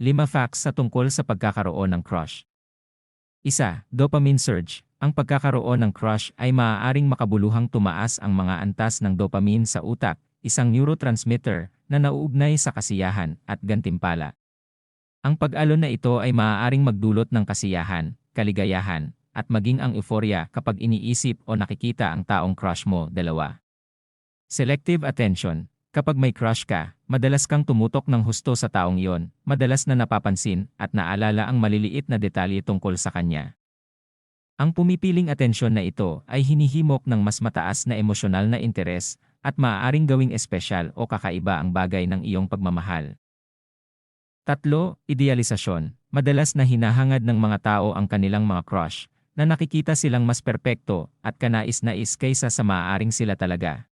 5 facts sa tungkol sa pagkakaroon ng crush. 1. Dopamine surge. Ang pagkakaroon ng crush ay maaaring makabuluhang tumaas ang mga antas ng dopamine sa utak, isang neurotransmitter na nauugnay sa kasiyahan at gantimpala. Ang pag-alon na ito ay maaaring magdulot ng kasiyahan, kaligayahan, at maging ang euphoria kapag iniisip o nakikita ang taong crush mo. 2. Selective attention. Kapag may crush ka, madalas kang tumutok ng husto sa taong iyon, madalas na napapansin at naalala ang maliliit na detalye tungkol sa kanya. Ang pumipiling atensyon na ito ay hinihimok ng mas mataas na emosyonal na interes at maaaring gawing espesyal o kakaiba ang bagay ng iyong pagmamahal. 3. Idealisasyon. Madalas na hinahangad ng mga tao ang kanilang mga crush, na nakikita silang mas perpekto at kanais-nais kaysa sa maaaring sila talaga.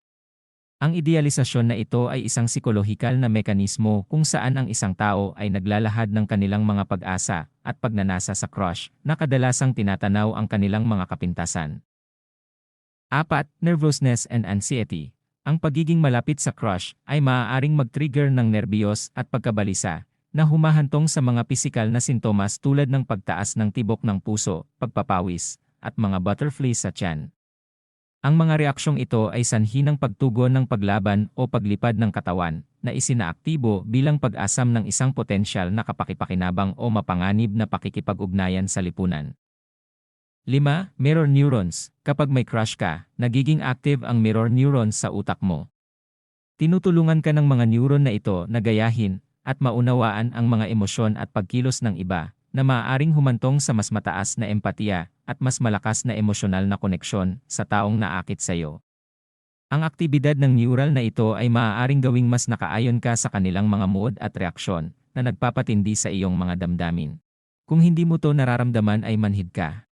Ang idealisasyon na ito ay isang psikolohikal na mekanismo kung saan ang isang tao ay naglalahad ng kanilang mga pag-asa at pagnanasa sa crush na kadalasang tinatanaw ang kanilang mga kapintasan. 4. Nervousness and anxiety. Ang pagiging malapit sa crush ay maaaring mag-trigger ng nerbiyos at pagkabalisa na humahantong sa mga pisikal na sintomas tulad ng pagtaas ng tibok ng puso, pagpapawis, at mga butterflies sa tiyan. Ang mga reaksyong ito ay sanhi ng pagtugon ng paglaban o paglipad ng katawan na isinaaktibo bilang pag-asam ng isang potensyal na kapakipakinabang o mapanganib na pakikipag-ugnayan sa lipunan. 5. Mirror neurons. Kapag may crush ka, nagiging active ang mirror neurons sa utak mo. Tinutulungan ka ng mga neuron na ito na gayahin at maunawaan ang mga emosyon at pagkilos ng iba, na maaaring humantong sa mas mataas na empatiya at mas malakas na emosyonal na koneksyon sa taong naakit sa iyo. Ang aktibidad ng neural na ito ay maaaring gawing mas nakaayon ka sa kanilang mga mood at reaksyon na nagpapatindi sa iyong mga damdamin. Kung hindi mo to nararamdaman ay manhid ka.